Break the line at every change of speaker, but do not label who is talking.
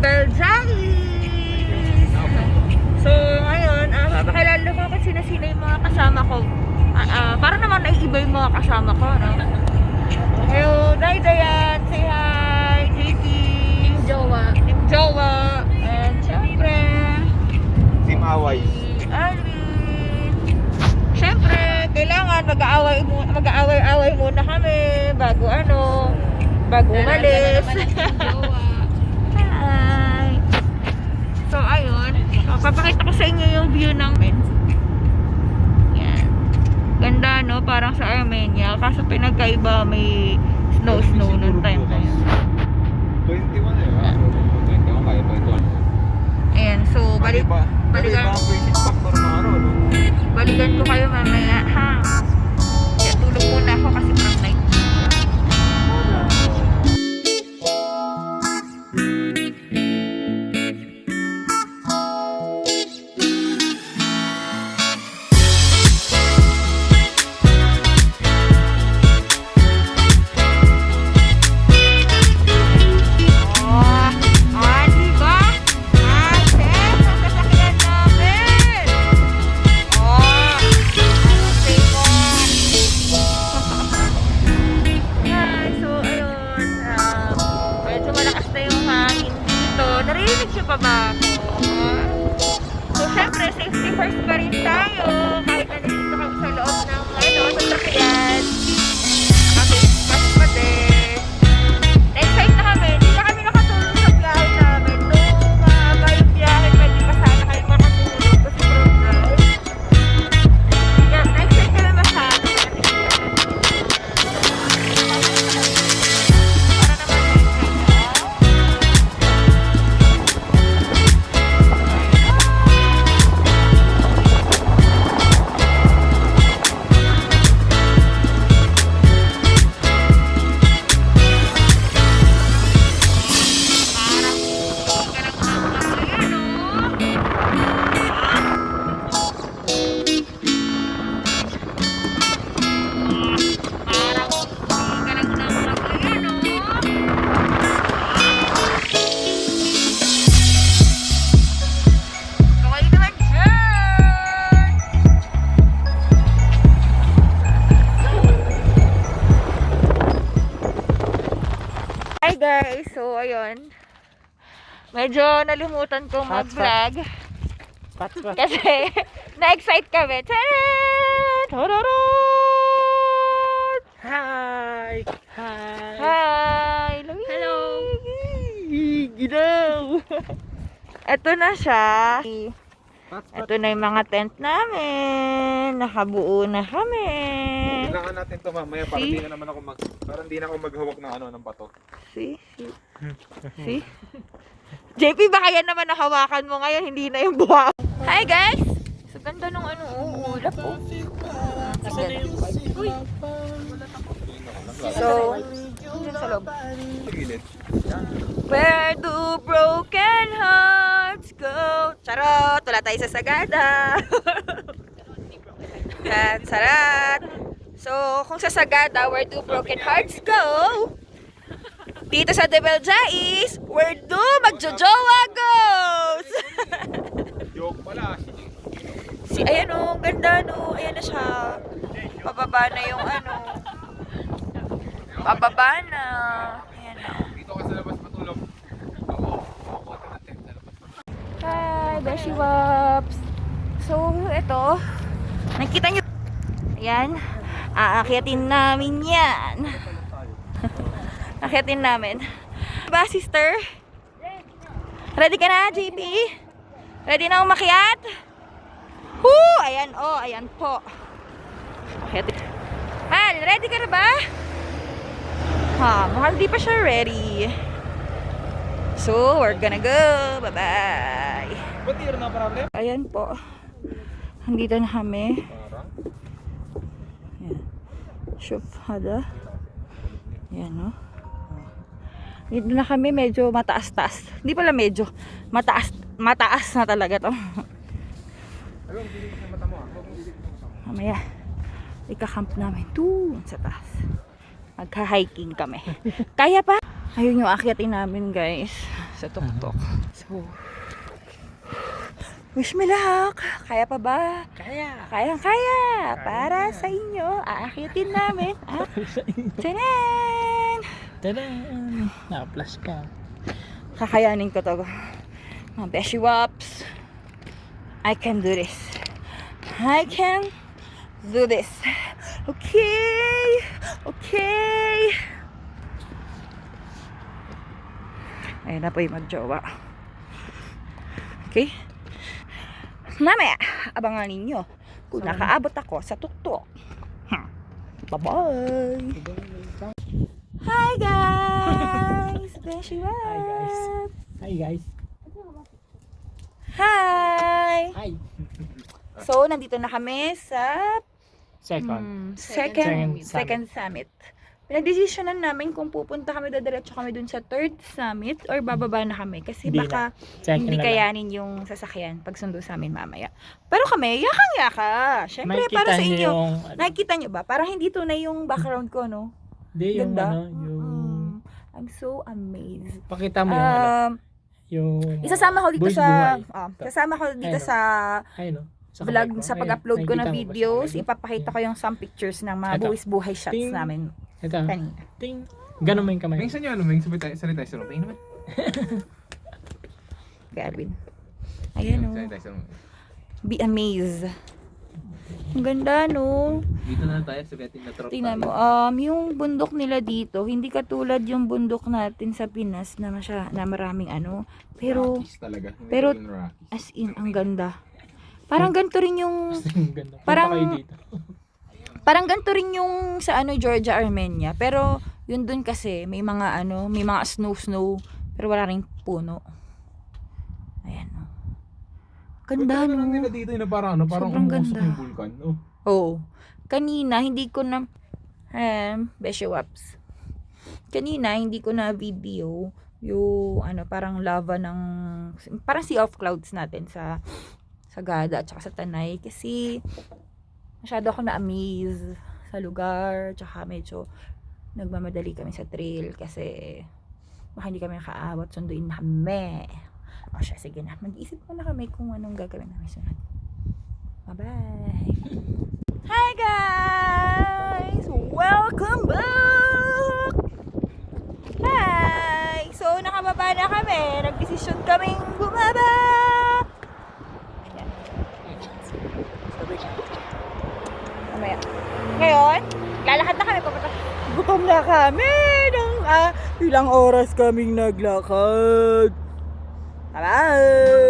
Belzais! So, ngayon, papakilala ko kung sino-sino yung mga kasama ko. Para naman naiiba yung mga kasama ko, no? Hello, Dayan, say hi! JP!
Team Jowa.
Team Jowa! And syempre,
Team Away.
si Alvin! Syempre, kailangan mag-aaway muna kami bago umalis. Hi! So, ayun. So, papakita ko sa inyo yung view namin. Yan. Ganda, no? Parang sa Armenia. Kaso pinagkaiba may snow nung time na yun.
21 eh. 21 kaya 21.
Ayan. So,
Iba ang crazy factor na ano, no?
balikan ko kayo mamaya, ha? Kaya tulog muna ako kasi prom night. Narinig siya pa ba ako? So, syempre, safety first pa rin tayo. Kahit nandito kami sa loob ng sasakyan. Naka-face mask pa din. Na-excite na kami. Hindi na kami nakatulog sa biyahe namin. Nung mahaba yung biyahe, pwede pa sana kayo makatulog kasi prom drive. Yeah, na-excite kami masyado. Hi guys! So, ayun. Medyo nalimutan kong mag-vlog. Kasi, na-excite kami. Tadaan! Tadaan!
Hi!
Hi!
Hello!
Ginaw! Ito na siya. Ito na yung mga tent namin. Nakabuo na kami.
Kailangan natin to mamaya para hindi na naman ako para hindi na ako maghawak ng ng bato.
See? JP, baka yan naman nakawakan mo ngayon, hindi na yung buha. Hi guys! Sa ganda nung ulap po. So, dyan sa loob.
Gilid.
Where do broken hearts go? Charot! Wala tayo sa Sagada. Sarat! So, kung sa Sagada, where do broken hearts go? Dito sa De Belzais, where do magjojowa goes?
Joke pala.
Ayan o, ganda no. Ayan na siya. Pababa na yung Pababa na. Ayan na.
Dito ka sa labas matulog.
Hi, Beshi Wops. So, ito. Nakita nyo. Ayan. Aakyatin namin yan. Akyatin namin. Diba, sister? Ready ka na, JP? Ready na umakyat? Woo! Ayan, ayan po. Akyatin. Hal, ready ka na ba? Mukhang di pa siya ready. So, we're gonna go. Bye-bye.
Ba't yun na problem?
Ayan po. Nandito na kami. Ayan. Shufhada. Ayan, no? Dito na kami, medyo mataas-taas. Hindi pala medyo. Mataas na talaga to. Mamaya, ika-camp namin doon sa taas. Magka-hiking kami. Kaya pa? Ayun yung akyatin namin, guys. sa tuktok. So, wish me luck. Kaya pa ba?
Kaya.
Kaya. Para sa inyo, aakyatin namin. Tanan!
Tadaan! Na-flash ka.
Kakayanin ko to. Mga beshi wops. I can do this. I can do this. Okay. Ayun na po yung magjowa. Okay? Mamaya, abangan ninyo kung nakaabot ako sa tuktok. Bye-bye! Hi guys! Beshi
Hi guys.
wops!
Hi guys.
Hi!
Hi.
So, nandito na kami sa
Second.
second summit. Pinag-desisyonan namin kung pupunta kami, dadiretso kami dun sa third summit or bababa na kami kasi
Hindi
baka
Second
hindi
na lang.
kayanin yung sasakyan pag sundo sa amin mamaya. Pero kami, yakang-yaka. Syempre,
Makikita
para sa
niyo
inyo.
yung,
Nakikita nyo ba? Parang hindi tunay yung background ko, no?
Hindi yung
Ganda.
yung,
I'm so amazed.
pakita mo yung
Isasama ko dito
buhay
sa
buhay.
sasama ko dito
Ayun.
sa
ayun o.
vlog sa pag-upload ko ng
Nakikita mo ba
videos,
siya?
ipapakita ko yung some pictures ng mga
Ito.
buwis-buhay shots
Ting.
namin
Ito.
kanina.
Ting. Ganun mo yung kamay.
Minsan nyo, may sanitizer mo. Tingin naman.
Garwin. Ayan o.
Sanitizer mo.
Be amazed. Ang ganda no.
Dito na lang tayo sa betting na trot.
Tingnan mo, yung bundok nila dito, hindi katulad yung bundok natin sa Pinas na na maraming ano. Pero,
Rockies talaga. Hindi
pero-
talagang Rockies.
as in, ang ganda. Parang ganito rin yung,
Ganda. Punta
Parang-
kayo dito.
parang ganito rin yung sa ano, Georgia, Armenia. Pero, yun dun kasi, may mga ano, may mga snow, pero wala ring puno. Ayan o. Ganda
Punta na lang
no.
nila dito na parang ano, parang
Sobrang
umusok
ganda.
yung vulkan. Oh.
Oo. Kanina, hindi ko na, Beshi Waps. Kanina, hindi ko na video yung, ano, parang lava ng, parang sea of clouds natin sa Sagada at saka sa Tanay. Kasi, masyado ako na-amaze sa lugar. Tsaka medyo, nagmamadali kami sa trail kasi, baka hindi kami nakaabot, sunduin na kami. O siya, sige na. Mag-iisip ko na kami kung anong gagawin namin sunod. Bye-bye! Hi guys! Welcome back! Hi! So, nakababa na kami. Nagdesisyon kaming bumaba! Ayan. Mamaya. Ngayon, lalakad na kami papunta. Gutom na kami ng ilang oras kaming naglakad. Bye-bye!